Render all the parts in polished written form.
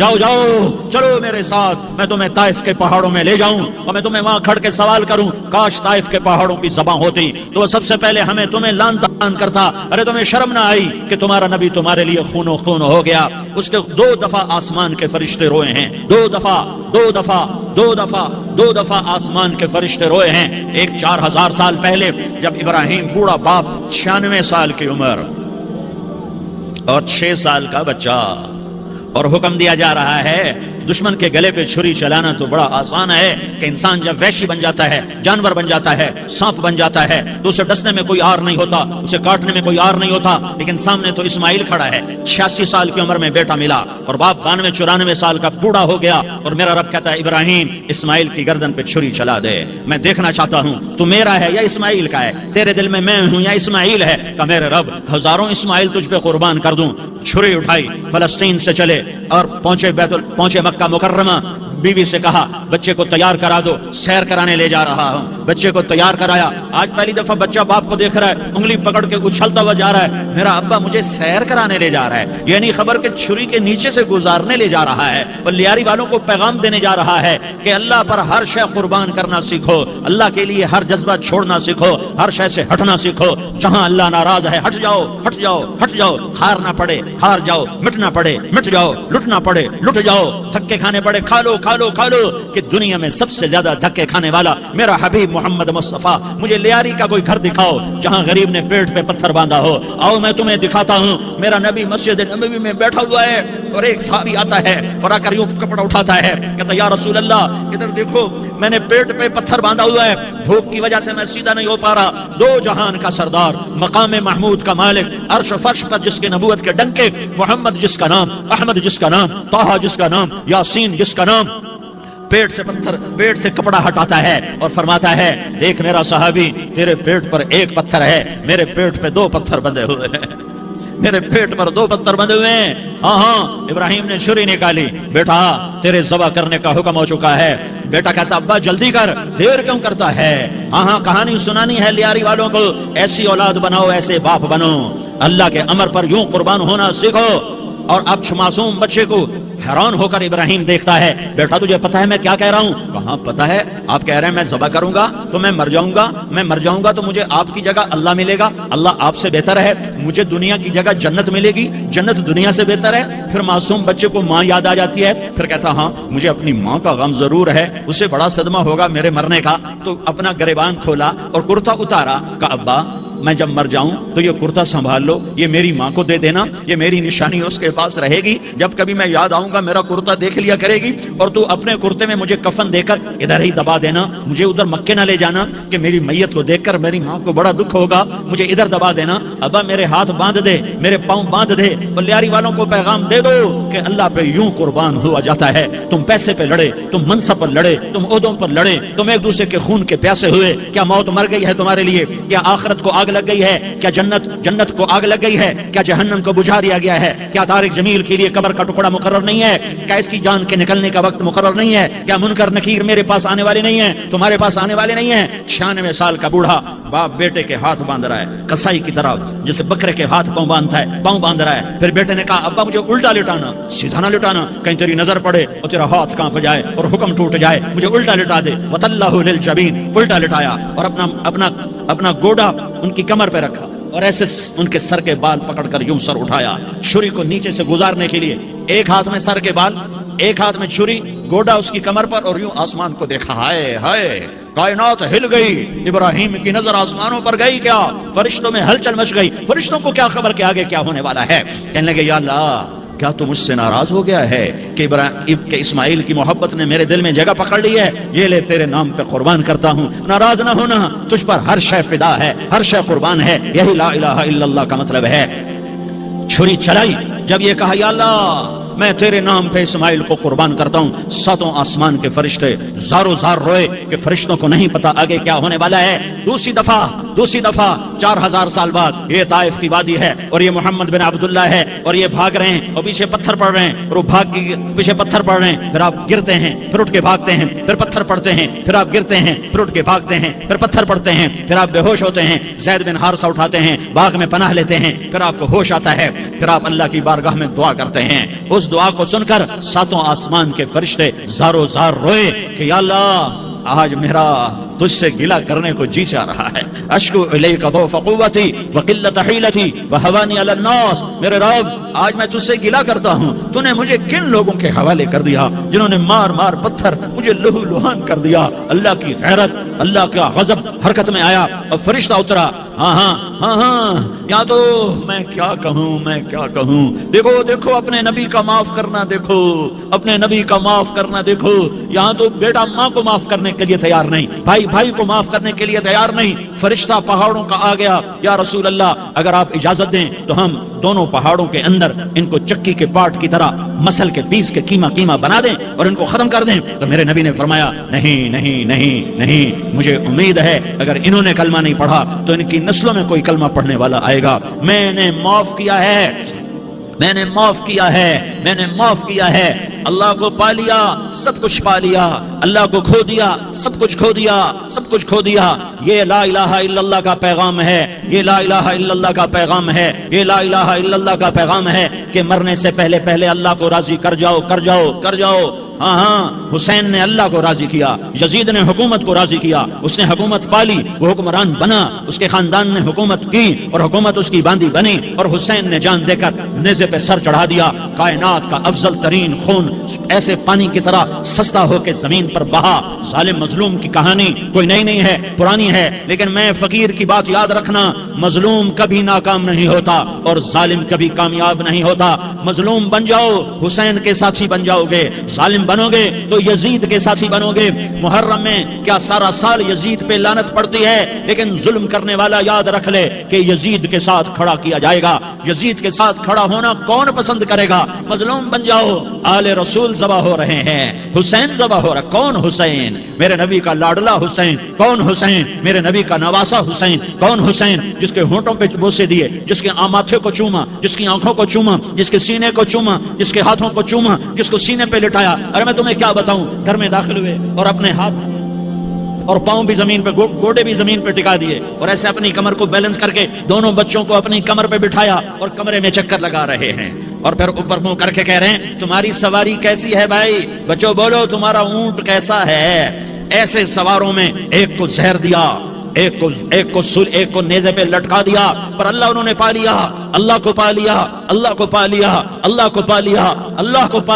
جاؤ جاؤ چلو میرے ساتھ، میں تمہیں طائف کے پہاڑوں میں لے جاؤں اور میں تمہیں وہاں کھڑ کے سوال کروں، کاش طائف کے پہاڑوں کی زبان ہوتی تو وہ سب سے پہلے ہمیں تمہیں لعن طعن کرتا، ارے تمہیں شرم نہ آئی کہ تمہارا نبی تمہارے لیے خون و خون ہو گیا۔ اس کے 2 دفعہ آسمان کے فرشتے روئے ہیں، 2 دفعہ آسمان کے فرشتے روئے ہیں۔ ایک 4000 سال پہلے جب ابراہیم بوڑھا باپ 96 سال کی عمر اور 6 سال کا بچہ، اور حکم دیا جا رہا ہے دشمن کے گلے پہ چھری چلانا تو بڑا آسان ہے کہ انسان جب وحشی بن جاتا ہے، جانور بن جاتا ہے، سانپ بن جاتا ہے تو اسے ڈسنے میں کوئی آر نہیں ہوتا، اسے کاٹنے میں کوئی آر نہیں ہوتا، لیکن سامنے تو اسماعیل کھڑا ہے، 86 سال کی عمر میں بیٹا ملا اور باپ 92-94 سال کا بوڑھا ہو گیا، اور میرا رب کہتا ہے ابراہیم اسماعیل کی گردن پہ چھری چلا دے، میں دیکھنا چاہتا ہوں تو میرا ہے یا اسماعیل کا ہے، تیرے دل میں ہوں یا اسماعیل ہے؟ کہ میرے رب ہزاروں اسماعیل تجھ پہ قربان کر دوں۔ چھری اٹھائی، فلسطین سے چلے اور پہنچے مکہ مکرمہ، بیوی سے کہا بچے کو تیار کرا دو، سیر کرانے لے جا رہا ہوں، بچے کو تیار کرایا۔ آج پہلی دفعہ بچہ باپ کو دیکھ رہا ہے، انگلی پکڑ کے اچھلتا ہوا جا رہا ہے، میرا ابا مجھے سیر کرانے لے جا رہا ہے، یعنی خبر کہ چھری کے نیچے سے گزارنے لے جا رہا ہے، اور لیاری والوں کو پیغام دینے جا رہا ہے کہ اللہ پر ہر شے قربان کرنا سیکھو، اللہ کے لیے ہر جذبہ چھوڑنا سیکھو، ہر شے سے ہٹنا سیکھو، جہاں اللہ ناراض ہے ہٹ جاؤ ہٹ جاؤ ہٹ جاؤ، ہارنا پڑے ہار جاؤ، مٹنا پڑے مٹ جاؤ، لٹنا پڑے لٹ جاؤ، دھکے کھانے پڑے کھا لو کھا لو کھا لو، کہ دنیا میں سب سے زیادہ دھکے کھانے والا میرا حبیب محمد مصطفیٰ۔ مجھے لیاری کا کوئی گھر دکھاؤ جہاں غریب نے پیٹ پہ پتھر باندھا ہو، آؤ میں تمہیں دکھاتا ہوں۔ میرا نبی مسجد نبوی میں بیٹھا ہوا ہے اور ایک صحابی آتا ہے اور آ کر یوں کپڑا اٹھاتا ہے، کہتا یا رسول اللہ ادھر دیکھو، میں نے پیٹ پہ پتھر باندھا ہوا ہے، بھوک کی وجہ سے میں سیدھا نہیں ہو پا رہا۔ 2 جہان کا سردار، مقام محمود کا مالک، عرش و فرش پر جس کے نبوت کے ڈنکے، محمد جس کا نام، احمد جس کا نام، طہ جس کا نام، یاسین جس کا نام، پیٹ سے کپڑا ہٹاتا ہے اور فرماتا ہے دیکھ میرا صحابی، تیرے پیٹ پر 1 پتھر ہے، میرے پیٹ پہ 2 پتھر بندھے ہوئے ہیں، میرے پیٹ پر 2 پتھر بندھے ہوئے ہیں۔ ہاں ابراہیم نے چھری نکالی، بیٹا تیرے ذبح کرنے کا حکم ہو چکا ہے۔ بیٹا کہتا ابا جلدی کر، دیر کیوں کرتا ہے؟ ہاں کہانی سنانی ہے لیاری والوں کو، ایسی اولاد بناؤ، ایسے باپ بنو، اللہ کے امر پر یوں قربان ہونا سیکھو۔ اور اب معصوم بچے کو حیران ہو کر ابراہیم دیکھتا ہے، بیٹا تجھے پتا ہے میں کیا کہہ رہا ہوں؟ کہاں پتا ہے، آپ کہہ رہے ہیں میں ذبح کروں گا تو میں مر جاؤں گا تو مجھے آپ کی جگہ اللہ ملے گا، اللہ آپ سے بہتر ہے، مجھے دنیا کی جگہ جنت ملے گی، جنت دنیا سے بہتر ہے۔ پھر معصوم بچے کو ماں یاد آ جاتی ہے، پھر کہتا ہاں مجھے اپنی ماں کا غم ضرور ہے، اسے بڑا صدمہ ہوگا میرے مرنے کا۔ تو اپنا گریبان کھولا اور کرتا اتارا، کہا ابا میں جب مر جاؤں تو یہ کرتا سنبھال لو، یہ میری ماں کو دے دینا، یہ میری نشانی اس کے پاس رہے گی، جب کبھی میں یاد آؤں گا میرا کرتا دیکھ لیا کرے گی، اور تو اپنے کرتے میں مجھے کفن دے کر ادھر ہی دبا دینا، مجھے ادھر مکے نہ لے جانا کہ میری میت کو دیکھ کر میری ماں کو بڑا دکھ ہوگا، مجھے ادھر دبا دینا۔ ابا میرے ہاتھ باندھ دے، میرے پاؤں باندھ دے، بلیاری والوں کو پیغام دے دو کہ اللہ پہ یوں قربان ہوا جاتا ہے۔ تم پیسے پہ لڑے، تم منصب پر لڑے، تم عہدوں پر لڑے، تم ایک دوسرے کے خون کے پیاسے ہوئے، کیا موت مر گئی ہے تمہارے لیے؟ کیا آخرت کو آگ لگ گئی ہے؟ کیا جنت کو آگ لگ گئی ہے؟ کیا جہنم کو بجھا دیا گیا ہے؟ کیا طارق جمیل کے لیے قبر کا ٹکڑا مقرر نہیں ہے؟ کیا اس کی جان کے نکلنے کا وقت مقرر نہیں ہے؟ کیا منکر نکیر میرے پاس آنے والے نہیں ہیں، تمہارے پاس آنے والے نہیں ہیں؟ 96 سال کا بوڑھا باپ بیٹے کے ہاتھ باندھ رہا ہے کسائی کی طرح، جسے بکرے کے ہاتھ پاؤں باندھ رہا ہے۔ پھر بیٹے نے کہا ابا مجھے الٹا لٹانا، سیدھا نہ لٹانا، کہیں تیری نظر پڑے اور تیرا ہاتھ کانپ جائے اور حکم ٹوٹ جائے، مجھے الٹا لٹا دے۔ وَتَلَّهُ لِلْجَبِينِ، الٹا لٹایا اور اپنا گوڑا ان کی کمر پہ رکھا اور ایسے ان کے سر کے بال پکڑ کر یوں سر اٹھایا، چھری کو نیچے سے گزارنے کے لیے، ایک ہاتھ میں سر کے بال، ایک ہاتھ میں چھری، گوڑا اس کی کمر پر، اور یوں آسمان کو دیکھا۔ ہائے ہائے کائنات ہل گئی، ابراہیم کی نظر آسمانوں پر گئی، کیا فرشتوں میں ہلچل مچ گئی، فرشتوں کو کیا خبر کہ آگے کیا ہونے والا ہے۔ کہنے لگے یا اللہ کیا تو مجھ سے ناراض ہو گیا ہے کہ اسماعیل کی محبت نے میرے دل میں جگہ پکڑ لی ہے؟ یہ لے تیرے نام پہ قربان کرتا ہوں، ناراض نہ ہونا، تجھ پر ہر شے فدا ہے، ہر شے قربان ہے، یہی لا الہ الا اللہ کا مطلب ہے۔ چھری چلائی، جب یہ کہا یا اللہ میں تیرے نام پہ اسماعیل کو قربان کرتا ہوں، 7 آسمان کے فرشتے زارو زار روئے کہ فرشتوں کو نہیں پتا آگے کیا ہونے والا ہے۔ دوسری دفعہ 4000 سال بعد یہ طائف کی وادی ہے اور یہ محمد بن عبداللہ ہے اور یہ بھاگ رہے ہیں اور پیچھے پتھر پڑ رہے ہیں، اور وہ بھاگ کے پیچھے پتھر پڑ رہے ہیں، پھر آپ گرتے ہیں، پھر اٹھ کے بھاگتے ہیں، پھر پتھر پڑتے ہیں، پھر آپ گرتے ہیں، پھر اٹھ کے بھاگتے ہیں، پھر پتھر پڑتے ہیں، پھر آپ بے ہوش ہوتے ہیں، زید بن حارثہ اٹھاتے ہیں، باغ میں پناہ لیتے ہیں، پھر آپ کو ہوش آتا ہے، پھر آپ اللہ کی بارگاہ میں دعا کرتے ہیں۔ اس اس دعا کو سن کر ساتوں آسمان کے فرشتے زارو زار روئے کہ یا اللہ آج میرا تجھ سے گلہ کرنے کو جی چاہ رہا ہے. اشکو الیک ضعف قوتی وقلت حیلتی وہوانی علی الناس. میرے رب آج میں تجھ سے گلہ کرتا ہوں, تو نے مجھے کن لوگوں کے حوالے کر دیا جنہوں نے مار مار پتھر مجھے لہو لہان کر دیا. اللہ کی غیرت, اللہ کا غضب حرکت میں آیا اور فرشتہ اترا. ہاں یا تو میں کیا کہوں. دیکھو دیکھو اپنے نبی کا معاف کرنا, دیکھو اپنے نبی کا معاف کرنا. دیکھو یہاں تو بیٹا ماں کو معاف کرنے کے لیے تیار نہیں, بھائی کو معاف کرنے کے لیے تیار نہیں. فرشتہ پہاڑوں کا آ گیا, یا رسول اللہ اگر آپ اجازت دیں تو ہم دونوں پہاڑوں کے اندر ان کو چکی کے پاٹ کی طرح مسل کے پیس کے کیما بنا دیں اور ان کو ختم کر دیں. تو میرے نبی نے فرمایا نہیں, مجھے امید ہے اگر انہوں نے کلمہ نہیں پڑھا تو ان کی نسلوں میں کوئی کلمہ پڑھنے والا آئے گا. میں نے معاف کیا ہے. اللہ کو پا لیا, سب کچھ پا لیا. اللہ کو کھو دیا, سب کچھ کھو دیا. یہ لا الہ الا اللہ کا پیغام ہے, یہ لا الہ الا اللہ کا پیغام ہے, یہ لا الہ الا اللہ کا پیغام ہے کہ مرنے سے پہلے اللہ کو راضی کر جاؤ. ہاں حسین نے اللہ کو راضی کیا, یزید نے حکومت کو راضی کیا, اس نے حکومت پالی, وہ حکمران بنا, اس کے خاندان نے حکومت کی اور حکومت اس کی باندھی بنی, اور حسین نے جان دے کر نیزے پہ سر چڑھا دیا. کائنات کا افضل ترین خون ایسے پانی کی طرح سستا ہو کے زمین پر بہا. ظالم مظلوم کی کہانی کوئی نئی نہیں ہے, پرانی ہے, لیکن میں فقیر کی بات یاد رکھنا, مظلوم کبھی ناکام نہیں ہوتا اور ظالم کبھی کامیاب نہیں ہوتا. مظلوم بن جاؤ, حسین کے ساتھی بن جاؤ گے. ظالم بنو گے تو یزید کے ساتھی بنو گے. محرم میں کیا سارا سال یزید پہ لعنت پڑتی ہے, لیکن ظلم کرنے والا یاد رکھ لے کہ یزید کے ساتھ کھڑا کیا جائے گا. یزید کے ساتھ کھڑا ہونا کون پسند کرے گا؟ مظلوم بن جاؤ. آل رسول ذبح ہو رہے ہیں, حسین ذبح ہو رہا. کون حسین؟ میرے نبی کا لاڈلا حسین. کون حسین؟ میرے نبی کا نواسا حسین. کون حسین؟ جس کے ہونٹوں پہ بوسے دیے, جس کے ماتھے کو چوما, جس کی آنکھوں کو چوما, جس کے سینے کو چوما, جس کے ہاتھوں کو چوما, جس کو سینے پہ لٹایا. ارے میں تمہیں کیا بتاؤں, گھر میں داخل ہوئے اور اپنے ہاتھ اور پاؤں بھی زمین پہ, گوڑے بھی زمین پہ ٹکا دیے, اور ایسے اپنی کمر کو بیلنس کر کے دونوں بچوں کو اپنی کمر پہ بٹھایا اور کمرے میں چکر لگا رہے ہیں, اور پھر اوپر منہ کر کے کہہ رہے ہیں تمہاری سواری کیسی ہے بھائی؟ بچوں بولو تمہارا اونٹ کیسا ہے؟ ایسے سواروں میں ایک کو زہر دیا, ایک کو نیزے پہ لٹکا دیا, پر اللہ انہوں نے پا لیا. اللہ کو پا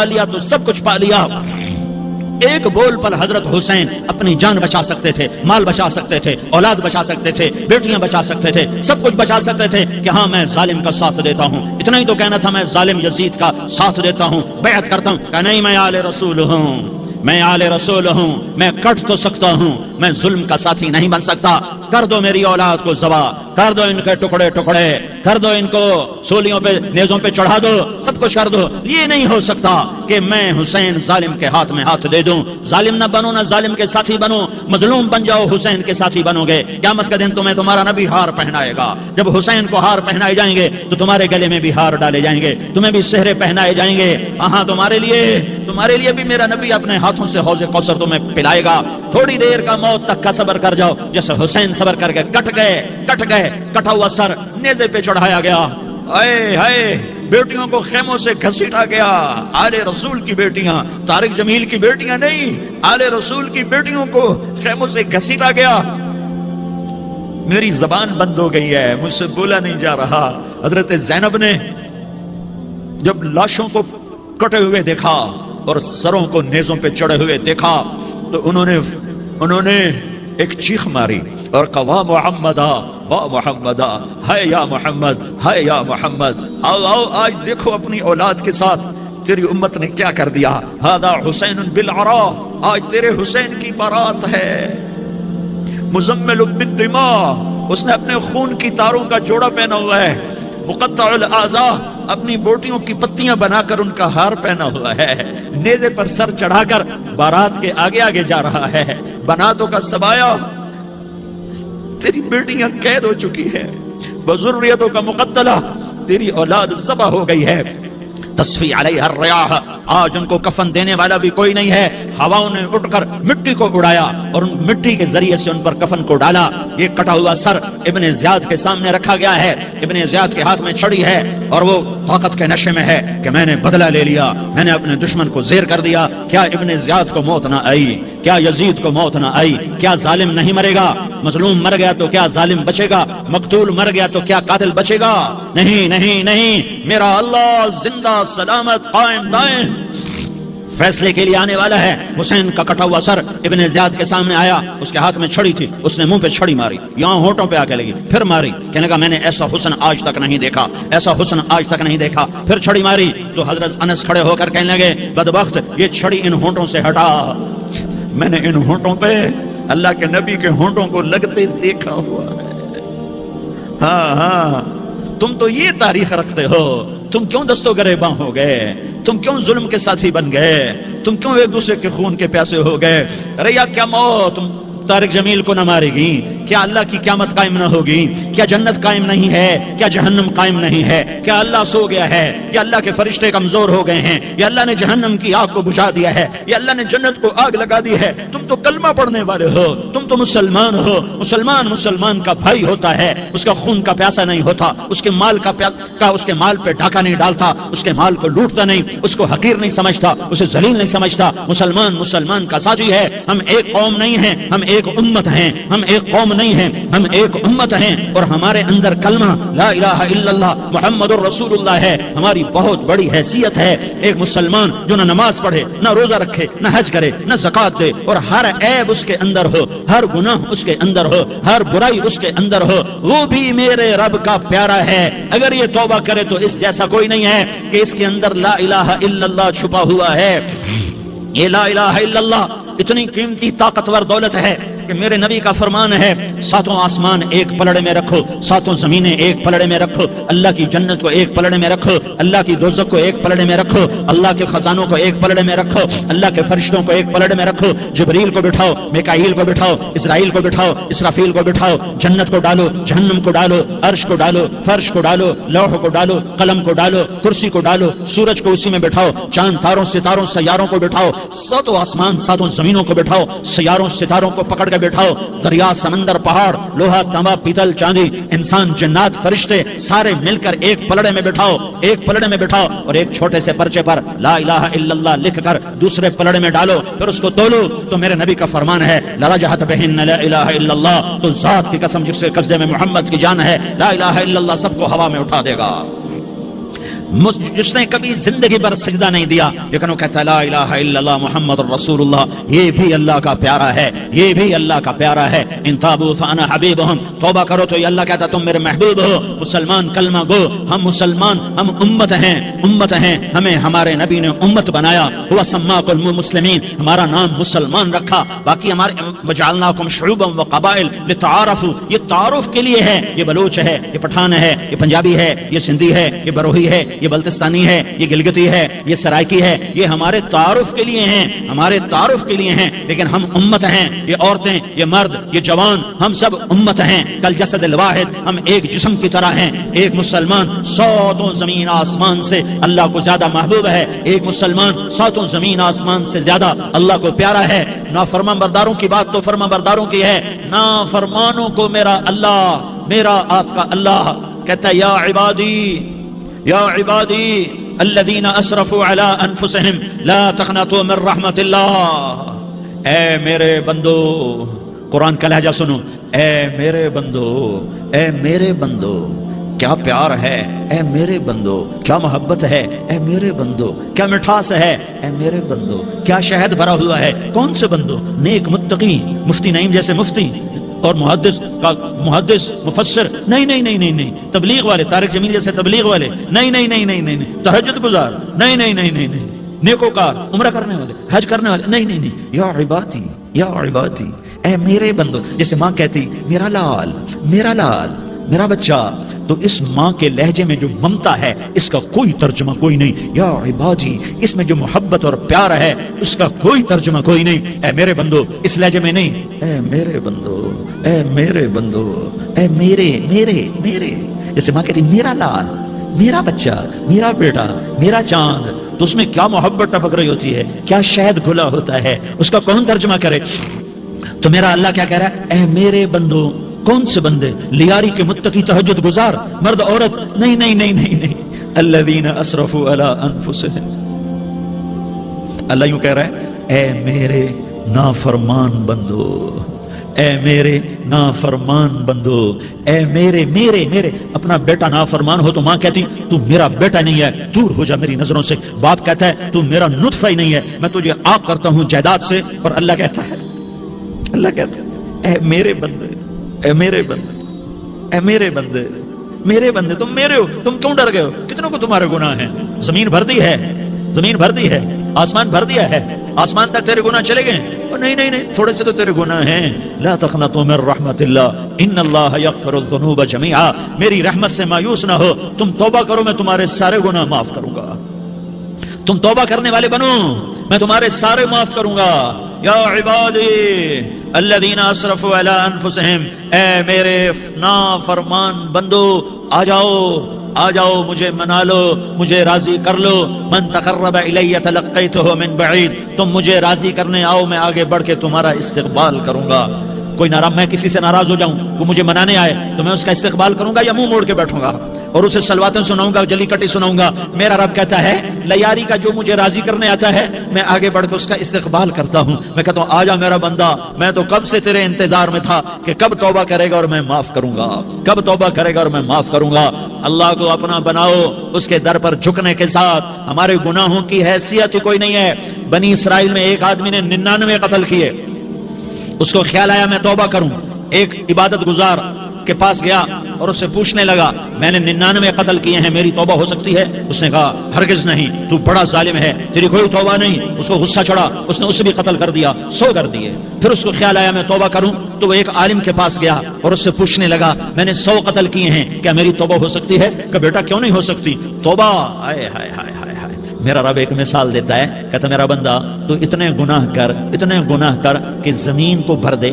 لیا تو سب کچھ پا لیا. ایک بول پر حضرت حسین اپنی جان بچا سکتے تھے, مال بچا سکتے تھے, اولاد بچا سکتے تھے, بیٹیاں بچا سکتے تھے, سب کچھ بچا سکتے تھے کہ ہاں میں ظالم کا ساتھ دیتا ہوں. اتنا ہی تو کہنا تھا, میں ظالم یزید کا ساتھ دیتا ہوں, بیعت کرتا ہوں. کہ نہیں, میں آل رسول ہوں, میں کٹ تو سکتا ہوں, میں ظلم کا ساتھی نہیں بن سکتا. کر دو میری اولاد کو ذبح, کر دو ان کے ٹکڑے, کر دو ان کو سولیوں پہ, نیزوں پہ چڑھا دو, سب کچھ کر دو. یہ نہیں ہو سکتا کہ میں حسین ظالم کے ہاتھ میں ہاتھ دے دوں. ظالم نہ بنو, نہ ظالم کے ساتھی بنو. مظلوم بن جاؤ, حسین کے ساتھی بنو گے. قیامت کا دن تمہیں تمہارا نبی ہار پہنائے گا. جب حسین کو ہار پہنائے جائیں گے تو تمہارے گلے میں بھی ہار ڈالے جائیں گے, تمہیں بھی سہرے پہنائے جائیں گے. ہاں تمہارے لیے بھی میرا نبی اپنے ہاتھوں سے حوض کوثر تمہیں پلائے گا. تھوڑی دیر کا موت تک کا صبر کر جاؤ, جیسے حسین صبر کر کے کٹ گئے. کٹا ہوا سر نیزے پہ چڑھایا گیا. ہائے بیٹیوں کو خیموں سے گھسیٹا گیا. آل رسول کی بیٹیاں, طارق جمیل کی بیٹیاں نہیں, آل رسول کی بیٹیوں کو خیموں سے گھسیٹا گیا. میری زبان بند ہو گئی ہے, مجھ سے بولا نہیں جا رہا. حضرت زینب نے جب لاشوں کو کٹے ہوئے دیکھا اور سروں کو نیزوں پہ چڑھے ہوئے دیکھا تو انہوں نے ایک چیخ ماری اور کہا واہ محمدہ, ہائے یا محمد, آؤ آج دیکھو اپنی اولاد کے ساتھ تیری امت نے کیا کر دیا. ہذا حسین بالعراء, آج تیرے حسین کی بارات ہے. مزمل بالدماء, اس نے اپنے خون کی تاروں کا جوڑا پہنا ہوا ہے. مقطع الاعضاء, اپنی بوٹیوں کی پتیاں بنا کر ان کا ہار پہنا ہوا ہے. نیزے پر سر چڑھا کر بارات کے آگے جا رہا ہے. بناتوں کا سبایا, تیری بیٹیاں قید ہو چکی ہے. بذریتوں کا مقتلہ, تیری اولاد ذبح ہو گئی ہے. تصفی علیہ الریاح، آج ان کو کفن دینے والا بھی کوئی نہیں ہے، ہواؤں نے اٹھ کر مٹی کو اڑایا اور ان مٹی کے ذریعے سے ان پر کفن کو ڈالا۔ یہ کٹا ہوا سر ابن زیاد کے سامنے رکھا گیا ہے، ابن زیاد کے ہاتھ میں چھڑی ہے اور وہ طاقت کے نشے میں ہے کہ میں نے بدلہ لے لیا، میں نے اپنے دشمن کو زیر کر دیا۔ کیا ابن زیاد کو موت نہ آئی؟ کیا یزید کو موت نہ آئی؟ کیا ظالم نہیں مرے گا؟ مظلوم مر گیا تو کیا ظالم بچے گا؟ مقتول مر گیا تو کیا قاتل بچے گا؟ نہیں نہیں نہیں، میرا اللہ زندہ سلامت قائم دائم فیصلے کے لیے آنے والا ہے۔ حسین کا کٹا ہوا سر ابن زیاد کے سامنے آیا، اس کے ہاتھ میں چھڑی تھی، اس نے منہ پہ چھڑی ماری، یہاں ہونٹوں پہ آ کے لگی، پھر ماری، کہنے لگا میں نے ایسا حسن آج تک نہیں دیکھا، ایسا حسن آج تک نہیں دیکھا، پھر چھڑی ماری تو حضرت انس کھڑے ہو کر کہنے لگے بدبخت یہ چھڑی ان ہونٹوں سے ہٹا، میں نے ان ہونٹوں پہ اللہ کے نبی کے ہونٹوں کو لگتے دیکھا ہوا ہے۔ ہاں ہاں، تم تو یہ تاریخ رکھتے ہو، تم کیوں دست و گریباں ہو گئے؟ تم کیوں ظلم کے ساتھی بن گئے؟ تم کیوں ایک دوسرے کے خون کے پیاسے ہو گئے؟ ارے یا کیا موت طارق جمیل کو نہ مارے گی؟ کیا اللہ کی قیامت قائم نہ ہوگی؟ کیا جنت قائم نہیں ہے؟ کیا جہنم قائم نہیں ہے؟ کیا اللہ سو گیا ہے؟ یا اللہ کے فرشتے کمزور ہو گئے ہیں؟ یا اللہ نے جہنم کی آگ کو بجھا دیا ہے؟ یا اللہ نے جنت کو آگ لگا دی ہے؟ تم تو کلمہ پڑھنے والے ہو، تم تو مسلمان ہو۔ مسلمان کا بھائی ہوتا ہے، اس کا خون کا پیاسا نہیں ہوتا، اس کے مال اس کے مال پہ ڈاکہ نہیں ڈالتا، اس کے مال کو لوٹتا نہیں، اس کو حقیر نہیں سمجھتا، اسے ذلیل نہیں سمجھتا۔ مسلمان کا ساتھی ہے۔ ہم ایک قوم نہیں ہیں، ہم ایک امت ہیں، ہم ایک قوم نہیں ہیں، ہم ایک امت ہیں، اور ہمارے اندر کلمہ لا الہ الا اللہ محمد الرسول اللہ ہے، ہماری بہت بڑی حیثیت ہے۔ ایک مسلمان جو نہ نماز پڑھے، نہ روزہ رکھے، نہ حج کرے، نہ زکوٰۃ دے، اور ہر عیب اس کے اندر ہو، ہر گناہ اس کے اندر ہو، ہر برائی اس کے اندر ہو، وہ بھی میرے رب کا پیارا ہے۔ اگر یہ توبہ کرے تو اس جیسا کوئی نہیں ہے کہ اس کے اندر لا الہ الا اللہ چھپا ہوا ہے۔ یہ لا الہ الا اللہ اتنی قیمتی طاقتور دولت ہے کہ میرے نبی کا فرمان ہے ساتوں آسمان ایک پلڑے میں رکھو، ساتوں زمینیں ایک پلڑے میں رکھو، اللہ کی جنت کو ایک پلڑے میں رکھو، اللہ کی دوزخ کو ایک پلڑے میں رکھو، اللہ کے خزانوں کو ایک پلڑے میں رکھو، اللہ کے فرشتوں کو ایک پلڑے میں رکھو، جبریل کو بٹھاؤ، میکائیل کو بٹھاؤ، اسرائیل کو بٹھاؤ، اسرافیل کو بٹھاؤ، جنت کو ڈالو، جہنم کو ڈالو، عرش کو ڈالو، فرش کو ڈالو، لوح کو ڈالو، قلم کو ڈالو، کرسی کو ڈالو، سورج کو اسی میں بٹھاؤ، چاند تاروں ستاروں سیاروں کو بٹھاؤ، ساتوں آسمان ساتوں زمینوں کو بٹھاؤ، سیاروں ستاروں کو پکڑ کے بٹھاؤ، دریا سمندر پہاڑ لوہا تانبا پیتل چاندی انسان جنات فرشتے سارے مل کر ایک پلڑے میں بٹھاؤ، ایک پلڑے میں بٹھاؤ، اور ایک چھوٹے سے پرچے پر لا الہ الا اللہ لکھ کر دوسرے پلڑے میں ڈالو، پھر اس کو تولو تو میرے نبی کا فرمان ہے لرجحت بہن لا الہ الا اللہ، تو ذات کی قسم جس کے قبضے میں محمد کی جان ہے لا الہ الا اللہ سب کو ہوا میں اٹھا دے گا۔ جس نے کبھی زندگی پر سجدہ نہیں دیا لیکن وہ کہتا ہے لا الہ الا اللہ محمد الرسول اللہ، یہ بھی اللہ کا پیارا ہے، یہ بھی اللہ کا پیارا ہے۔ ان تابوا فانا حبیبہم، توبہ کرو تو یہ اللہ کہتا ہے تم میرے محبوب ہو۔ مسلمان کلمہ گو، ہم مسلمان، ہم امت ہیں، امت ہیں، ہمیں ہمارے نبی نے امت بنایا، ہوا سماکم المسلمین، ہمارا نام مسلمان رکھا، باقی ہمارے وجعلناکم شعوبا وقبائل لتعارفوا، یہ تعارف کے لیے ہے، یہ بلوچ ہے، یہ پٹھان ہے، یہ پنجابی ہے، یہ سندھی ہے، یہ بروہی ہے، یہ بلتستانی ہے، یہ گلگتی ہے، یہ سرائکی ہے، یہ ہمارے تعارف کے لیے ہیں، ہمارے تعارف کے لیے ہیں، لیکن ہم امت ہیں، یہ عورتیں، یہ مرد، یہ جوان، ہم سب امت ہیں، کل جسد الواحد، ہم ایک جسم کی طرح ہیں۔ ایک مسلمان ساتوں زمین آسمان سے اللہ کو زیادہ محبوب ہے، ایک مسلمان ساتوں زمین آسمان سے زیادہ اللہ کو پیارا ہے۔ نافرمان برداروں کی بات تو فرما برداروں کی ہے، نافرمانوں کو میرا اللہ، میرا آپ کا اللہ کہتا ہے یا عبادی، یا عبادی الذین اسرفوا علی انفسہم لا تقنطوا من رحمت اللہ، اے میرے بندو، قرآن کا لہجہ سنو، اے میرے بندو، اے میرے بندو، کیا پیار ہے، اے میرے بندو، کیا محبت ہے، اے میرے بندو، کیا مٹھاس ہے، اے میرے بندو، کیا شہد بھرا ہوا ہے۔ کون سے بندو؟ نیک متقی، مفتی نعیم جیسے مفتی اور محدث مفسر، نہیں نہیں نہیں نہیں نہیں، تبلیغ والے، طارق جمیل جیسے تبلیغ والے، نہیں نہیں نہیں نہیں نہیں، تہجد گزار، نہیں نہیں نہیں نہیں نہیں، نیکوکار، عمرہ کرنے والے، حج کرنے والے، نہیں نہیں نہیں، یا عبادی، یا عبادی، اے میرے بندو، جیسے ماں کہتی میرا لال، میرا لال، میرا بچہ، تو اس ماں کے لہجے میں جو ممتا ہے اس کا کوئی ترجمہ کوئی نہیں۔ یا عبادی، اس میں جو محبت اور پیار ہے اس کا کوئی ترجمہ کوئی نہیں۔ اے میرے بندو، اس لہجے میں نہیں، اے میرے بندو، اے میرے بندو، اے میرے میرے میرے، جیسے ماں کہتی میرا لال، میرا بچہ، میرا بیٹا، میرا چاند، تو اس میں کیا محبت ٹپک رہی ہوتی ہے، کیا شہد گھلا ہوتا ہے، اس کا کون ترجمہ کرے؟ تو میرا اللہ کیا کہہ رہا ہے؟ اے میرے بندو، کون سے بندے؟ لیاری کے متقی، تہجد گزار، مرد عورت، نہیں نہیں نہیں نہیں نہیں، الذین اسرفوا علی انفسہم۔ اللہ یوں کہہ رہا ہے، اے میرے نافرمان بندو، اے میرے نافرمان بندو، اے میرے میرے میرے۔ اپنا بیٹا نافرمان ہو تو ماں کہتی تو میرا بیٹا نہیں ہے، دور ہو جا میری نظروں سے۔ باپ کہتا ہے تو میرا نطفہ ہی نہیں ہے، میں تجھے عاق کرتا ہوں جائیداد سے۔ اور اللہ کہتا ہے اے میرے بندے، اے میرے بندے، اے میرے بندے، میرے بندے، تم میرے ہو، تم کیوں ڈر گئے ہو؟ کتنوں کو تمہارے گناہ ہیں؟ زمین بھر دی ہے، زمین بھر دی ہے، آسمان بھر دیا ہے، آسمان تک تیرے گناہ چلے گئے؟ نہیں نہیں نہیں، تھوڑے سے تو تیرے گناہ ہیں۔ لا تقنطوا من رحمت اللہ ان اللہ یغفر الذنوب جميعا، میری رحمت سے مایوس نہ ہو، تم توبہ کرو، میں تمہارے سارے گناہ معاف کروں گا۔ تم توبہ کرنے والے بنو، میں تمہارے سارے معاف کروں گا۔ یا عبادی الذین اسرفوا علی انفسہم، اے میرے نافرمان بندو، آ جاؤ آ جاؤ، مجھے منا لو، مجھے راضی کر لو۔ من تقرب الی تلقیتہ من بعید، تم مجھے راضی کرنے آؤ، میں آگے بڑھ کے تمہارا استقبال کروں گا۔ کوئی ناراض، میں کسی سے ناراض ہو جاؤں، وہ مجھے منانے آئے تو میں اس کا استقبال کروں گا یا منہ موڑ کے بیٹھوں گا اور اسے سلواتیں سناؤں گا، جلی کٹی سناؤں گا؟ میرا رب کہتا ہے لیاری کا جو مجھے راضی کرنے آتا ہے، میں آگے بڑھ کے اس کا استقبال کرتا ہوں۔ میں کہتا ہوں آ جا میرا بندہ، میں تو کب سے تیرے انتظار میں تھا کہ کب توبہ کرے گا اور میں معاف کروں گا، کب توبہ کرے گا اور میں معاف کروں گا۔ اللہ کو اپنا بناؤ، اس کے در پر جھکنے کے ساتھ۔ ہمارے گناہوں کی حیثیت ہی کوئی نہیں ہے۔ بنی اسرائیل میں ایک آدمی نے 99 قتل کیے، اس کو خیال آیا میں توبہ کروں، ایک عبادت گزار کے پاس گیا اور اس سے پوچھنے لگا میں نے 99 قتل کیے ہیں، میری توبہ ہو سکتی ہے؟ اس نے کہا ہرگز نہیں، تو بڑا ظالم ہے، تیری کوئی توبہ نہیں۔ اس کو غصہ چڑھا، اس نے اسے بھی قتل کر دیا، 100 کر دیے۔ پھر اس کو خیال آیا میں توبہ کروں، تو وہ ایک عالم کے پاس گیا اور اس سے پوچھنے لگا میں نے 100 قتل کیے ہیں، کیا میری توبہ ہو سکتی ہے؟ کہ بیٹا کیوں نہیں ہو سکتی توبہ؟ ہائے ہائے ہائے ہائے ہائے۔ میرا رب ایک مثال دیتا ہے، کہتا میرا بندہ تو اتنے گناہ کر، اتنے گناہ کر کہ زمین کو بھر دے،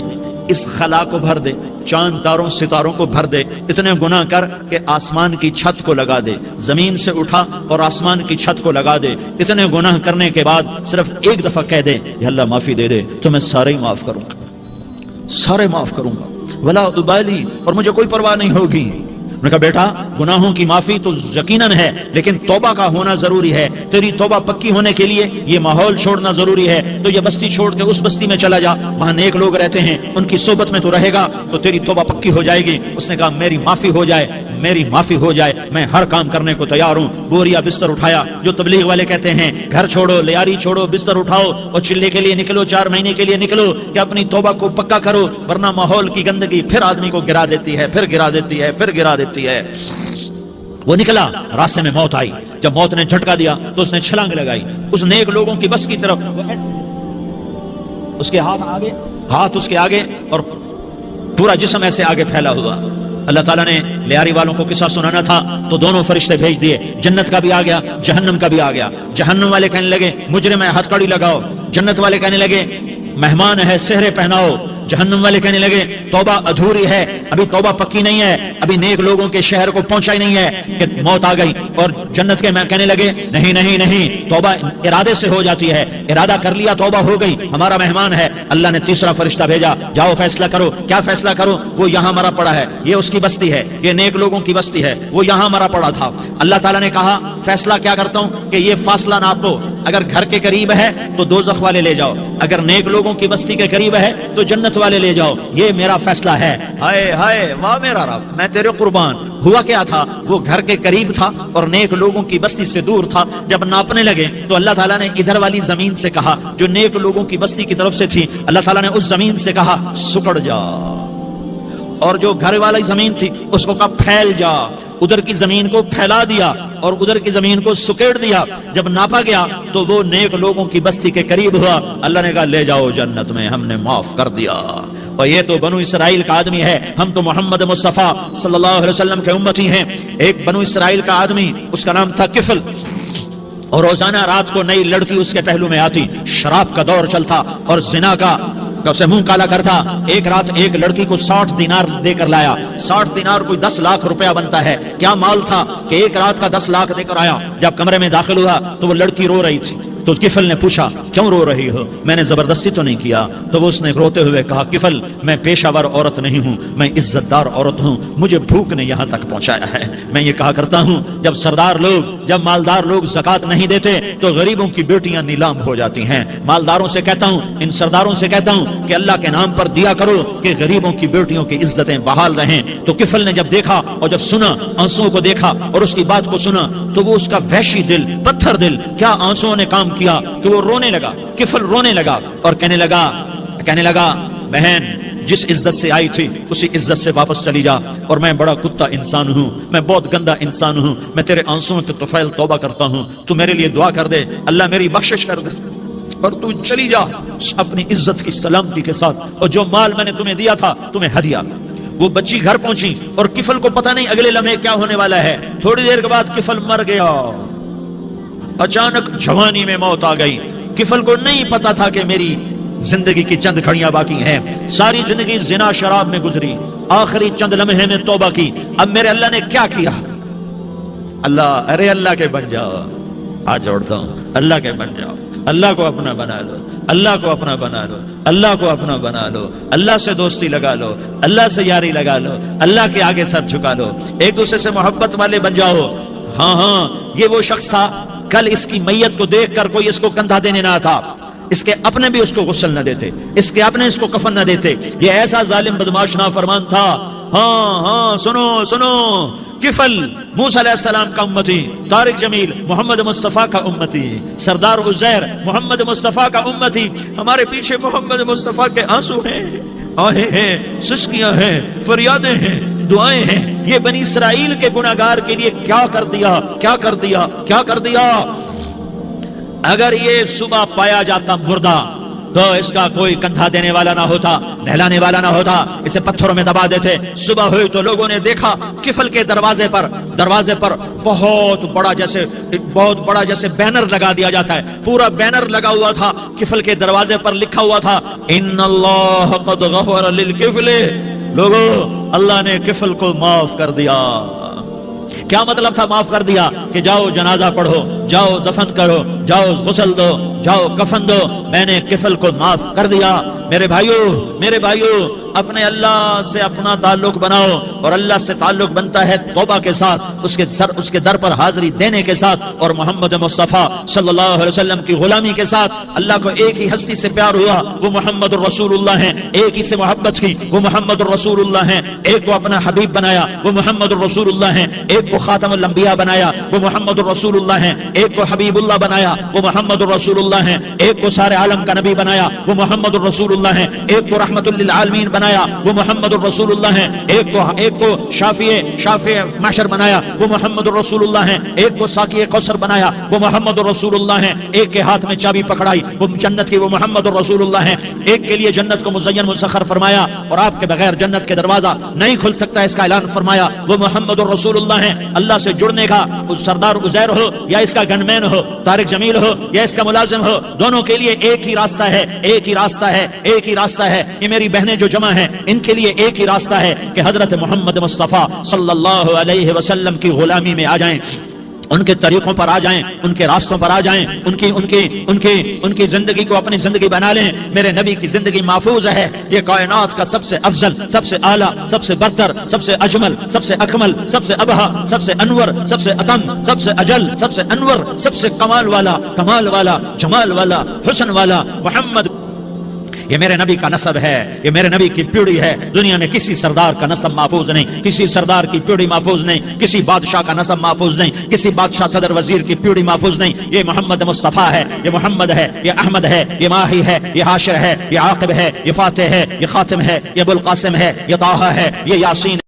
اس خلا کو بھر دے، چاند تاروں ستاروں کو بھر دے، اتنے گناہ کر کہ آسمان کی چھت کو لگا دے، زمین سے اٹھا اور آسمان کی چھت کو لگا دے۔ اتنے گناہ کرنے کے بعد صرف ایک دفعہ کہہ دے یا اللہ معافی دے دے تو میں سارے ہی معاف کروں گا، سارے معاف کروں گا، ولا ابالی، اور مجھے کوئی پرواہ نہیں ہوگی۔ نے کہا بیٹا گناہوں کی معافی تو یقیناً ہے، لیکن توبہ کا ہونا ضروری ہے۔ تیری توبہ پکی ہونے کے لیے یہ ماحول چھوڑنا ضروری ہے۔ تو یہ بستی چھوڑ کے اس بستی میں چلا جا، وہاں نیک لوگ رہتے ہیں، ان کی صحبت میں تو رہے گا تو تیری توبہ پکی ہو جائے گی۔ اس نے کہا میری معافی ہو جائے، میری معافی ہو جائے، میں ہر کام کرنے کو تیار ہوں۔ بوریا بستر اٹھایا، جو تبلیغ والے کہتے ہیں گھر چھوڑو، لیاری چھوڑو، بستر اٹھاؤ اور چلے کے لیے نکلو، 4 مہینے کے لیے نکلو کہ اپنی توبہ کو پکا کرو، ورنہ ماحول کی گندگی پھر آدمی کو گرا دیتی ہے، پھر گرا دیتی ہے، پھر گرا دیتی ہے۔ وہ نکلا، راستے میں موت آئی، جب موت نے جھٹکا دیا تو اس نے چھلانگ لگائی اس نیک لوگوں کی بس کی طرف، اس کے ہاتھ اس کے آگے اور پورا جسم ایسے آگے پھیلا ہوا۔ اللہ تعالیٰ نے لیاری والوں کو قصہ سنانا تھا تو دونوں فرشتے بھیج دیے، جنت کا بھی آ گیا، جہنم کا بھی آ گیا۔ جہنم والے کہنے لگے مجرم ہے ہتھکڑی لگاؤ، جنت والے کہنے لگے مہمان ہے سہرے پہناؤ۔ جہنم والے کہنے لگے توبہ ادھوری ہے، ابھی توبہ پکی نہیں ہے، ابھی نیک لوگوں کے شہر کو پہنچا ہی نہیں ہے کہ موت آ گئی۔ اور جنت کے کہنے لگے نہیں نہیں نہیں، توبہ ارادے سے ہو جاتی ہے، ارادہ کر لیا توبہ ہو گئی، ہمارا مہمان ہے۔ اللہ نے تیسرا فرشتہ بھیجا، جاؤ فیصلہ کرو، کیا فیصلہ کرو؟ وہ یہاں مرا پڑا ہے، یہ اس کی بستی ہے، یہ نیک لوگوں کی بستی ہے، وہ یہاں مرا پڑا تھا۔ اللہ تعالیٰ نے کہا فیصلہ کیا کرتا ہوں کہ یہ فاصلہ ناپ دو، اگر گھر کے قریب ہے تو دوزخ والے لے جاؤ، اگر نیک لوگوں کی بستی کے قریب ہے تو جنت والے لے جاؤ، یہ میرا فیصلہ ہے۔ ہائے ہائے واہ میرا رب، میں تیرے قربان۔ ہوا کیا تھا؟ وہ گھر کے قریب تھا اور نیک لوگوں کی بستی سے دور تھا۔ جب ناپنے لگے تو اللہ تعالیٰ نے ادھر والی زمین سے کہا جو نیک لوگوں کی بستی کی طرف سے تھی، اللہ تعالیٰ نے اس زمین سے کہا سکڑ جا، اور جو گھر والی زمین تھی اس کو کہا پھیل جا، ادھر کی زمین کو پھیلا دیا اور ادھر کی زمین کو سکیڑ دیا۔ جب ناپا گیا تو وہ نیک لوگوں کی بستی کے قریب ہوا، اللہ نے کہا لے جاؤ جنت میں، ہم نے معاف کر دیا۔ اور یہ تو بنو اسرائیل کا آدمی ہے، ہم تو محمد مصطفیٰ صلی اللہ علیہ وسلم کے امتی ہیں۔ ایک بنو اسرائیل کا آدمی، اس کا نام تھا کفل، اور روزانہ رات کو نئی لڑکی اس کے پہلو میں آتی، شراب کا دور چلتا اور زنا کا کہ اسے منہ کالا کر تھا. ایک رات ایک لڑکی کو 60 دینار دے کر لایا. 60 دینار کوئی 10 لاکھ روپیہ بنتا ہے. کیا مال تھا کہ ایک رات کا 10 لاکھ دے کر آیا. جب کمرے میں داخل ہوا تو وہ لڑکی رو رہی تھی. تو کفل نے پوچھا کیوں رو رہی ہو؟ میں نے زبردستی تو نہیں کیا. تو وہ اس نے روتے ہوئے کہا کفل میں پیشہ ور عورت نہیں ہوں, میں عزت دار عورت ہوں, مجھے بھوک نے یہاں تک پہنچایا ہے. میں یہ کہا کرتا ہوں جب سردار لوگ, جب مالدار لوگ زکات نہیں دیتے تو غریبوں کی بیٹیاں نیلام ہو جاتی ہیں. مالداروں سے کہتا ہوں, ان سرداروں سے کہتا ہوں کہ اللہ کے نام پر دیا کرو کہ غریبوں کی بیٹیوں کی عزتیں بحال رہیں. تو کفل نے جب دیکھا اور جب سنا, آنسوؤں کو دیکھا اور اس کی بات کو سنا, تو وہ اس کا وحشی دل, پتھر دل, کیا آنسوؤں نے کام کیا کہ وہ رونے لگا. کفل رونے لگا اور کہنے لگا بہن جس عزت سے آئی تھی اسی عزت سے واپس چلی جا. اور میں بڑا کتا انسان ہوں, میں بہت گندا انسان ہوں, میں تیرے آنسوؤں کے طفیل توبہ کرتا ہوں. تو میرے لیے دعا کر دے, اللہ میری بخشش کر دے اور تو چلی جا اپنی عزت کی سلامتی کے ساتھ. اور جو مال میں نے تمہیں دیا تھا تمہیں ہدیہ. وہ بچی گھر پہنچی اور کفل کو پتہ نہیں اگلے لمحے کیا ہونے والا ہے. تھوڑی دیر کے بعد کفل مر گیا. اچانک جوانی میں موت آ گئی. کفل کو نہیں پتا تھا کہ میری زندگی کی چند گھڑیاں باقی ہیں. ساری زندگی زنا شراب میں گزری, آخری چند لمحے میں توبہ کی. اب میرے اللہ نے کیا کیا؟ اللہ, ارے اللہ کے بن جاؤ, آج جوڑتا ہوں, اللہ کے بن جاؤ, اللہ کو اپنا بنا لو, اللہ کو اپنا بنا لو, اللہ کو اپنا بنا لو, اللہ سے دوستی لگا لو, اللہ سے یاری لگا لو, اللہ کے آگے سر جھکا لو, ایک دوسرے سے محبت والے بن جاؤ. ہاں یہ وہ شخص تھا, کل اس کی میت کو دیکھ کر کوئی اس کو کندھا دینے نہ تھا, اس کے اپنے بھی اس کو غسل نہ دیتے, اس کے اپنے اس کو کفن نہ دیتے. یہ ایسا ظالم بدماش نافرمان تھا. ہاں سنو, کفل موسیٰ علیہ السلام کا امتی, طارق جمیل محمد مصطفیٰ کا امتی, سردار عزیر محمد مصطفیٰ کا امتی. ہمارے پیچھے محمد مصطفیٰ کے آنسو ہیں, آہیں ہیں, سسکیاں ہیں, فریادیں ہیں, دعائیں ہیں. یہ بنی اسرائیل کے گناہگار کے لیے کیا کر دیا. اگر یہ صبح پایا جاتا مردہ تو اس کا کوئی کندھا دینے والا نہ ہوتا, نہلانے والا نہ ہوتا, اسے پتھروں میں دبا دیتے. صبح ہوئی تو لوگوں نے دیکھا کفل کے دروازے پر بہت بڑا جیسے بینر لگا دیا جاتا ہے, پورا بینر لگا ہوا تھا. کفل کے دروازے پر لکھا ہوا تھا ان اللہ قد غفر للکفل. لوگو, اللہ نے کفل کو معاف کر دیا. کیا مطلب تھا معاف کر دیا؟ کہ جاؤ جنازہ پڑھو, جاؤ دفن کرو, جاؤ غسل دو, جاؤ کفن دو, میں نے کفل کو معاف کر دیا. میرے بھائیو اپنے اللہ سے اپنا تعلق بناؤ, اور اللہ سے تعلق بنتا ہے توبہ کے ساتھ, اس کے در پر حاضری دینے کے ساتھ, اور محمد مصطفیٰ صلی اللہ علیہ وسلم کی غلامی کے ساتھ. اللہ کو ایک ہی ہستی سے پیار ہوا, وہ محمد الرسول اللہ ہیں. ایک ہی سے محبت کی, وہ محمد الرسول اللہ ہیں. ایک کو اپنا حبیب بنایا, وہ محمد الرسول اللہ ہیں. ایک کو خاتم الانبیاء بنایا, وہ محمد الرسول اللہ ہیں. ایک کو حبیب اللہ بنایا, وہ محمد الرسول اللہ ہیں. ایک کو سارے عالم کا نبی بنایا, وہ محمد الرسول اللہ ہیں. ایک کو رحمت للعالمین بنایا, وہ محمد الرسول اللہ ہیں. ایک کو شافع محشر بنایا, وہ محمد الرسول اللہ ہیں. ایک کو ساقی کوثر بنایا, وہ محمد الرسول اللہ ہیں. ایک کے ہاتھ میں چابی پکڑائی وہ جنت کی, وہ محمد الرسول اللہ ہیں. ایک کے لیے جنت کو مزین مسخر فرمایا, اور آپ کے بغیر جنت کے دروازہ نہیں کھل سکتا, اس کا اعلان فرمایا, وہ محمد الرسول اللہ ہیں. اللہ سے جڑنے کا سردار عزیر ہو یا اس کا گنمین ہو, طارق جمیل ہو یا اس کا ملازم ہو, دونوں کے لیے ایک ہی راستہ ہے. یہ میری بہنیں جو جمع ہیں ان کے لیے ایک ہی راستہ ہے کہ حضرت محمد مصطفیٰ صلی اللہ علیہ وسلم کی غلامی میں آ جائیں, ان کے طریقوں پر آ جائیں, ان کے راستوں پر آ جائیں, ان کی زندگی کو اپنی زندگی بنا لیں. میرے نبی کی زندگی محفوظ ہے. یہ کائنات کا سب سے افضل, سب سے اعلیٰ, سب سے برتر, سب سے اجمل, سب سے اکمل, سب سے ابہا, سب سے انور, سب سے اتم, سب سے اجل, سب سے انور, سب سے کمال والا, جمال والا, حسن والا محمد. یہ میرے نبی کا نسب ہے, یہ میرے نبی کی پیڑھی ہے. دنیا میں کسی سردار کا نسب محفوظ نہیں, کسی سردار کی پیڑھی محفوظ نہیں, کسی بادشاہ کا نسب محفوظ نہیں, کسی بادشاہ صدر وزیر کی پیڑھی محفوظ نہیں. یہ محمد مصطفیٰ ہے, یہ محمد ہے, یہ احمد ہے, یہ ماہی ہے, یہ حاشر ہے, یہ عاقب ہے, یہ فاتح ہے, یہ خاتم ہے, یہ ابوالقاسم ہے, یہ طٰہٰ ہے, یہ یاسین